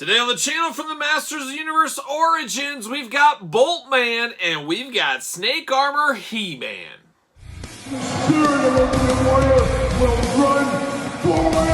Today on the channel from the Masters of the Universe Origins, we've got Boltman and we've got Snake Armor He-Man. The spirit of the warrior will run forever!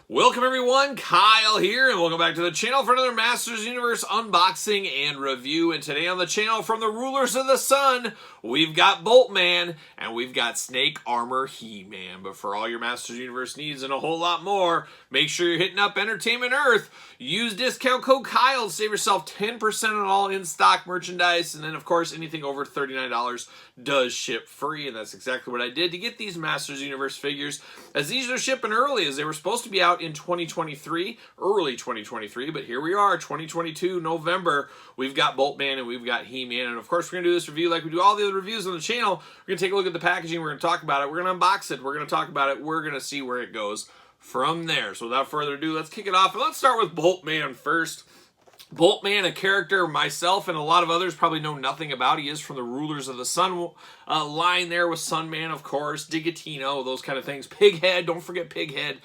Welcome everyone, Kyle here, and welcome back to the channel for another Masters of the Universe unboxing and review. And today on the channel from the Rulers of the Sun, we've got Boltman and we've got Snake Armor He-Man. But for all your Masters of the Universe needs and a whole lot more, make sure you're hitting up Entertainment Earth. Use discount code Kyle to save yourself 10% on all in-stock merchandise. And then, of course, anything over $39 does ship free. And that's exactly what I did to get these Masters of the Universe figures, as these are shipping early, as they were supposed to be out in 2023, early 2023. But here we are, 2022, November. We've got Boltman and we've got He-Man. And, of course, we're going to do this review like we do all the other reviews on the channel. We're going to take a look at the packaging. We're going to talk about it. We're going to unbox it. We're going to talk about it. We're going to see where it goes from there. So without further ado, let's kick it off. And let's start with Boltman first. Boltman, a character myself and a lot of others probably know nothing about. He is from the Rulers of the Sun line there with Sunman, of course, Digatino, those kind of things. Pighead, don't forget Pighead.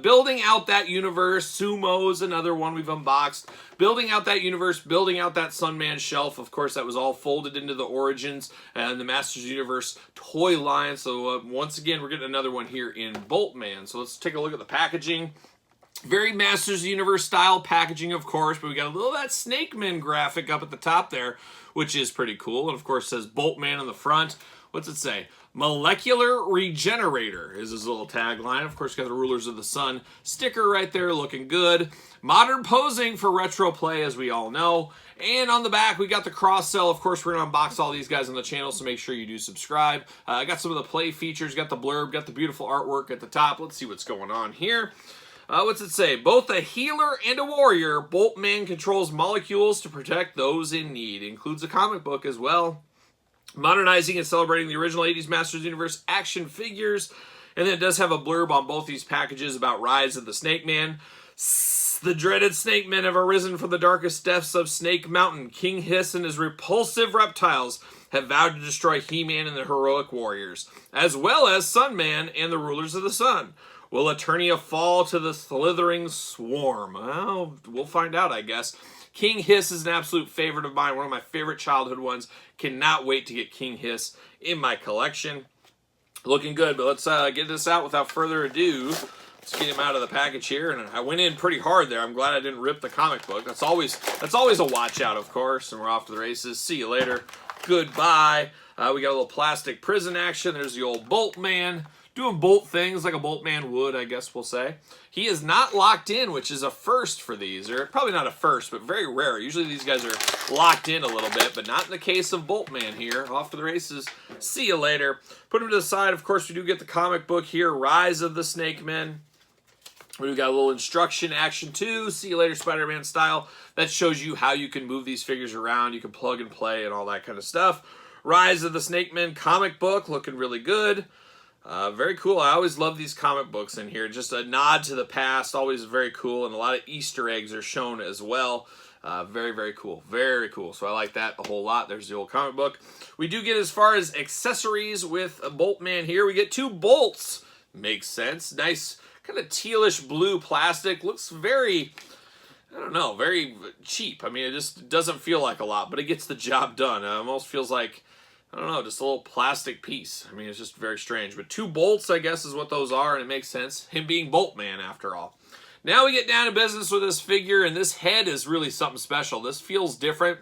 Building out that universe. Sumo's another one we've unboxed. Building out that universe, building out that Sunman shelf. Of course, that was all folded into the Origins and the Masters of the Universe toy line. So once again, we're getting another one here in Boltman. So let's take a look at the packaging. Very Masters of the Universe style packaging, of course, but we got a little of that Snake Man graphic up at the top there, which is pretty cool. And of course, it says Boltman on the front. What's it say? Molecular Regenerator is his little tagline. Of course, got the Rulers of the Sun sticker right there, looking good. Modern posing for retro play, as we all know. And on the back, we got the cross-sell. Of course, we're going to unbox all these guys on the channel, so make sure you do subscribe. I got some of the play features, got the blurb, got the beautiful artwork at the top. Let's see what's going on here. What's it say? Both a healer and a warrior, Boltman controls molecules to protect those in need. Includes a comic book as well. Modernizing and celebrating the original 80s Masters of the Universe action figures. And then it does have a blurb on both these packages about Rise of the Snake Man. The dreaded Snake Men have arisen from the darkest depths of Snake Mountain. King Hiss and his repulsive reptiles have vowed to destroy He-Man and the heroic warriors, as well as Sunman and the Rulers of the Sun. Will Eternia fall to the slithering swarm? Well, we'll find out, I guess. King Hiss is an absolute favorite of mine, one of my favorite childhood ones. Cannot wait to get King Hiss in my collection. Looking good, but let's get this out without further ado. Let's get him out of the package here, and I went in pretty hard there. I'm glad I didn't rip the comic book. That's always a watch out, of course, and we're off to the races. See you later. Goodbye. We got a little plastic prison action. There's the old Boltman. Doing bolt things like a Boltman would, I guess we'll say. He is not locked in, which is a first for these. Or probably not a first, but very rare. Usually these guys are locked in a little bit, but not in the case of Boltman here. Off to the races. See you later. Put him to the side. Of course, we do get the comic book here, Rise of the Snake Men. We've got a little instruction action too. See you later, Spider-Man style. That shows you how you can move these figures around. You can plug and play and all that kind of stuff. Rise of the Snake Men comic book, looking really good. Very cool. I always love these comic books in here. Just a nod to the past, always very cool, and a lot of Easter eggs are shown as well. Very, very cool. Very cool. So I like that a whole lot. There's the old comic book. We do get, as far as accessories with a Boltman here, we get two bolts. Makes sense. Nice kind of tealish blue plastic. Looks very, I don't know, very cheap. I mean, it just doesn't feel like a lot, but it gets the job done. It almost feels like, I don't know, just a little plastic piece. I mean, it's just very strange. But two bolts, I guess, is what those are, and it makes sense. Him being Boltman, after all. Now we get down to business with this figure, and this head is really something special. This feels different.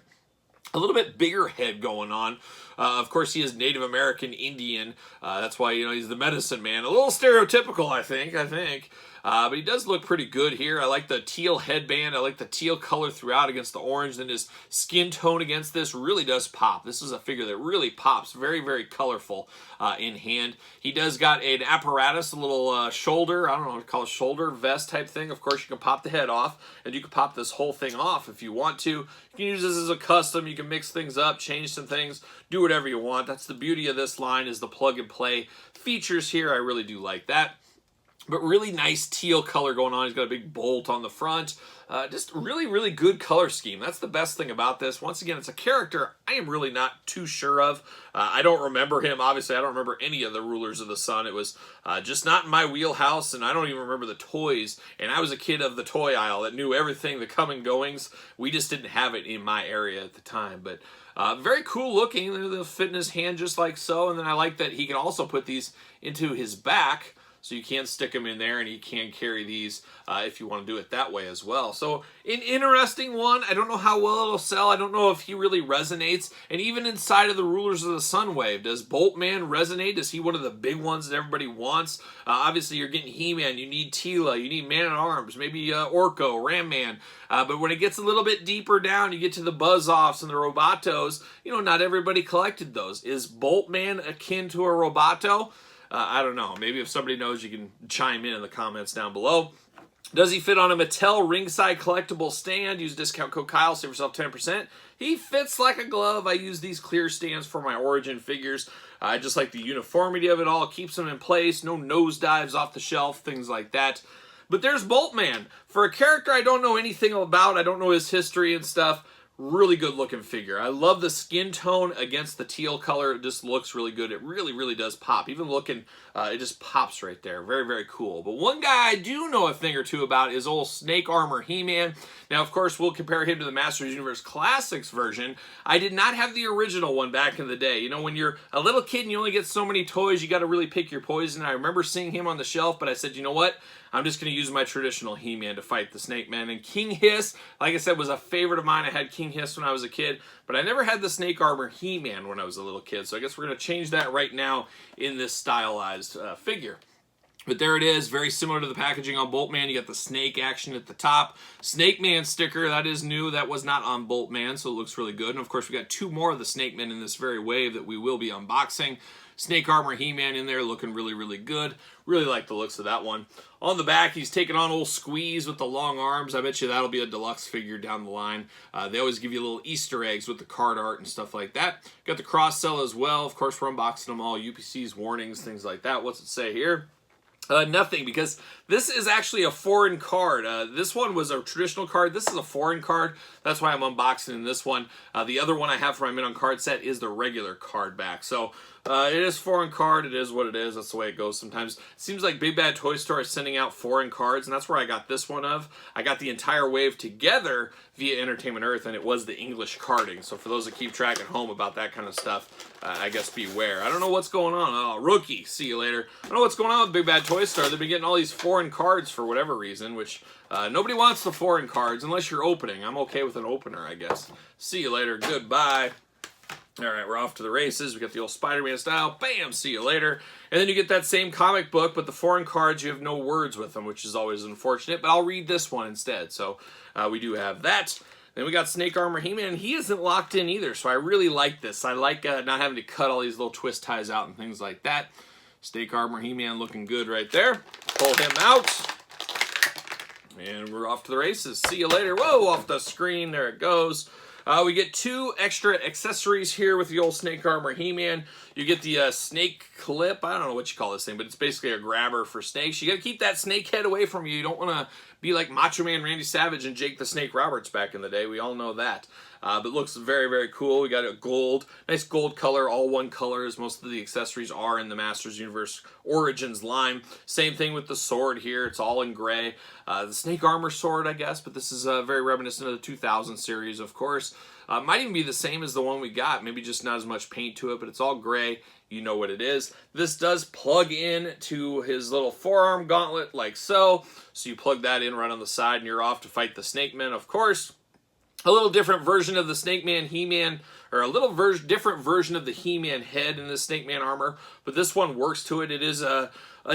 A little bit bigger head going on. Of course, he is Native American Indian. That's why, you know, he's the medicine man. A little stereotypical, I think. But he does look pretty good here. I like the teal headband. I like the teal color throughout against the orange. Then his skin tone against this really does pop. This is a figure that really pops. Very, very colorful in hand. He does got an apparatus, a little shoulder, I don't know what to call it, shoulder vest type thing. Of course, you can pop the head off, and you can pop this whole thing off if you want to. You can use this as a custom. You can mix things up, change some things, do whatever you want. That's the beauty of this line, is the plug and play features here. I really do like that. But really nice teal color going on. He's got a big bolt on the front. Just really, really good color scheme. That's the best thing about this. Once again, it's a character I am really not too sure of. I don't remember him. Obviously, I don't remember any of the Rulers of the Sun. It was just not in my wheelhouse, and I don't even remember the toys. And I was a kid of the toy aisle that knew everything, the coming goings. We just didn't have it in my area at the time. But very cool looking. They'll fit in his hand just like so. And then I like that he can also put these into his back. So you can stick them in there, and you can carry these if you want to do it that way as well. So an interesting one. I don't know how well it'll sell. I don't know if he really resonates. And even inside of the Rulers of the Sun wave, does Boltman resonate? Is he one of the big ones that everybody wants? Obviously, you're getting He-Man. You need Teela. You need Man-at-Arms. Maybe Orko, Ram-Man. But when it gets a little bit deeper down, you get to the Buzz-Offs and the Robotos. You know, not everybody collected those. Is Boltman akin to a Roboto? I don't know. Maybe if somebody knows, you can chime in the comments down below. Does he fit on a Mattel ringside collectible stand? Use discount code Kyle, save yourself 10%. He fits like a glove. I use these clear stands for my Origin figures. I just like the uniformity of it all. It keeps them in place. No nosedives off the shelf, things like that. But there's Boltman. For a character I don't know anything about, I don't know his history and stuff, really good looking figure. I love the skin tone against the teal color. It just looks really good. It really, really does pop. Even looking, it just pops right there. Very, very cool. But one guy I do know a thing or two about is old Snake Armor He-Man. Now, of course, we'll compare him to the Masters Universe Classics version. I did not have the original one back in the day. You know, when you're a little kid and you only get so many toys, you got to really pick your poison. I remember seeing him on the shelf, but I said, you know what? I'm just going to use my traditional He-Man to fight the Snake Man. And King Hiss, like I said, was a favorite of mine. I had King Hiss when I was a kid, but I never had the Snake Armor He-Man when I was a little kid. So I guess we're going to change that right now in this stylized figure. But there it is, very similar to the packaging on Boltman. You got the snake action at the top. Snake Man sticker, that is new. That was not on Boltman, so it looks really good. And of course, we got two more of the Snake Men in this very wave that we will be unboxing. Snake Armor He-Man in there looking really, really good. Really like the looks of that one. On the back, he's taking on old Squeeze with the long arms. I bet you that'll be a deluxe figure down the line. They always give you little Easter eggs with the card art and stuff like that. Got the cross-sell as well. Of course, we're unboxing them all. UPCs, warnings, things like that. What's it say here? Nothing, because this is actually a foreign card. This one was a traditional card. This is a foreign card. That's why I'm unboxing this one. The other one I have for my Min-On card set is the regular card back. So it is foreign card. It is what it is. That's the way it goes sometimes. It seems like Big Bad Toy Store is sending out foreign cards, and that's where I got this one of. I got the entire wave together via Entertainment Earth, and it was the English carding. So for those that keep track at home about that kind of stuff, I guess beware. I don't know what's going on. Oh, rookie. See you later. I don't know what's going on with Big Bad Toy Store. They've been getting all these foreign cards for whatever reason, which nobody wants the foreign cards unless you're opening. I'm okay with an opener, I guess. See you later. Goodbye. All right, we're off to the races. We got the old Spider-Man style. Bam, see you later. And then you get that same comic book, but the foreign cards, you have no words with them, which is always unfortunate. But I'll read this one instead. So we do have that. Then we got Snake Armor He-Man. He isn't locked in either, so I really like this. I like not having to cut all these little twist ties out and things like that. Snake Armor He-Man looking good right there. Pull him out. And we're off to the races. See you later. Whoa, off the screen. There it goes. We get two extra accessories here with the old Snake Armor He-Man. You get the snake clip. I don't know what you call this thing, but it's basically a grabber for snakes. You got to keep that snake head away from you. You don't want to be like Macho Man Randy Savage and Jake the Snake Roberts back in the day. We all know that. But looks very, very cool. We got a gold, nice gold color, all one color as most of the accessories are in the Masters Universe Origins line. Same thing with the sword here. It's all in gray. The Snake Armor sword, I guess, but this is very reminiscent of the 2000 series, of course. Might even be the same as the one we got, maybe just not as much paint to it, but it's all gray. You know what it is. This does plug in to his little forearm gauntlet like so. So you plug that in right on the side and you're off to fight the Snake Man, of course. A little different version of the Snake Man He-Man, or a little different version of the He-Man head in the Snake Man armor, but this one works to it. It is a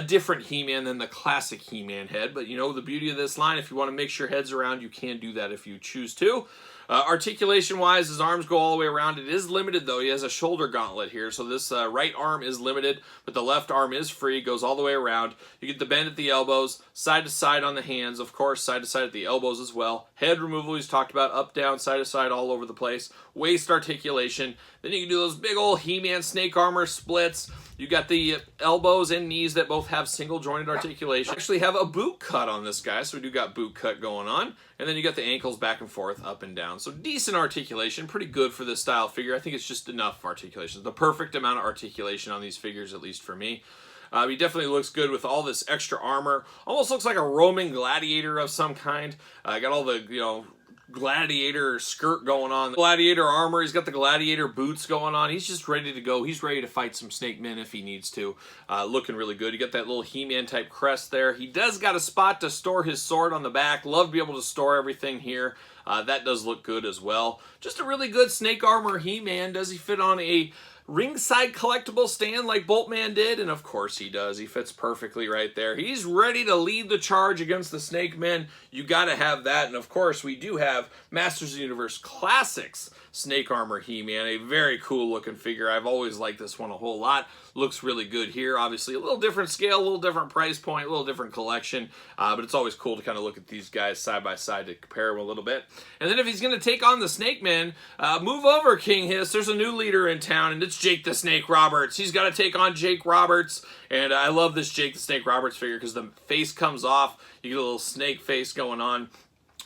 different He-Man than the classic He-Man head, but you know the beauty of this line, if you want to mix your heads around, you can do that if you choose to. Articulation-wise, his arms go all the way around. It is limited, though. He has a shoulder gauntlet here, so this right arm is limited, but the left arm is free, goes all the way around. You get the bend at the elbows, side to side on the hands, of course, side to side at the elbows as well. Head removal, he's talked about, up, down, side to side, all over the place. Waist articulation. Then you can do those big old He-Man snake armor splits. You got the elbows and knees that both have single jointed articulation. Actually have a boot cut on this guy, so we do got boot cut going on. And then you got the ankles back and forth, up and down. So decent articulation, pretty good for this style figure. I think it's just enough articulation. The perfect amount of articulation on these figures, at least for me. He definitely looks good with all this extra armor. Almost looks like a Roman gladiator of some kind. Got all the, gladiator skirt going on, gladiator armor, he's got the gladiator boots going on. He's just ready to go. He's ready to fight some snake men if he needs to. Looking really good. You got that little He-Man type crest there. He does got a spot to store his sword on the back. Love to be able to store everything here. That does look good as well. Just a really good snake armor He-Man. Does he fit on a ringside collectible stand like Boltman did? And of course he does. He fits perfectly right there. He's ready to lead the charge against the Snake Men. You got to have that. And of course we do have Masters of the Universe Classics Snake Armor He-Man, a very cool looking figure. I've always liked this one a whole lot. Looks really good here. Obviously a little different scale, a little different price point, a little different collection, but it's always cool to kind of look at these guys side by side to compare them a little bit. And then if he's going to take on the Snake Men, move over, King Hiss. There's a new leader in town, and it's Jake the Snake Roberts. He's got to take on Jake Roberts, and I love this Jake the Snake Roberts figure because the face comes off. You get a little snake face going on.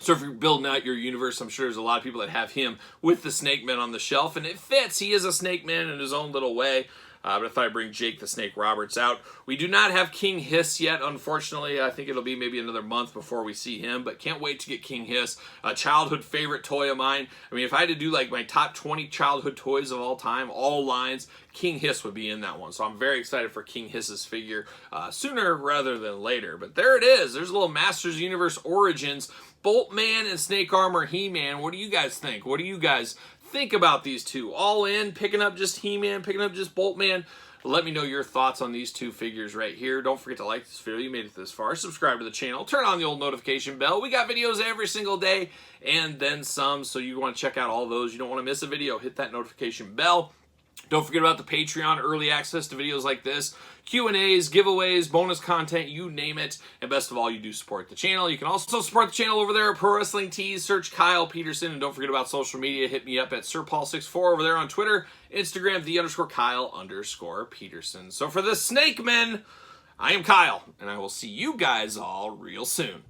So if you're building out your universe, I'm sure there's a lot of people that have him with the Snake Man on the shelf, and it fits. He is a Snake Man in his own little way. But I thought I'd bring Jake the Snake Roberts out. We do not have King Hiss yet, unfortunately. I think it'll be maybe another month before we see him, but can't wait to get King Hiss. A childhood favorite toy of mine. I mean, if I had to do like my top 20 childhood toys of all time, all lines, King Hiss would be in that one. So I'm very excited for King Hiss's figure sooner rather than later. But there it is. There's a little Masters Universe Origins Boltman and Snake Armor He-Man. What do you guys think? What do you guys think about these two? All in, picking up just He-Man, picking up just Boltman? Let me know your thoughts on these two figures right here. Don't forget to like this video. You made it this far. Subscribe to the channel. Turn on the old notification bell. We got videos every single day and then some, so you want to check out all those. You don't want to miss a video. Hit that notification bell. Don't forget about the Patreon, early access to videos like this, Q&As, giveaways, bonus content, you name it. And best of all, you do support the channel. You can also support the channel over there at Pro Wrestling Tees. Search Kyle Peterson. And don't forget about social media. Hit me up at SirPaul64 over there on Twitter, Instagram, _Kyle_Peterson. So for the Snake Men, I am Kyle, and I will see you guys all real soon.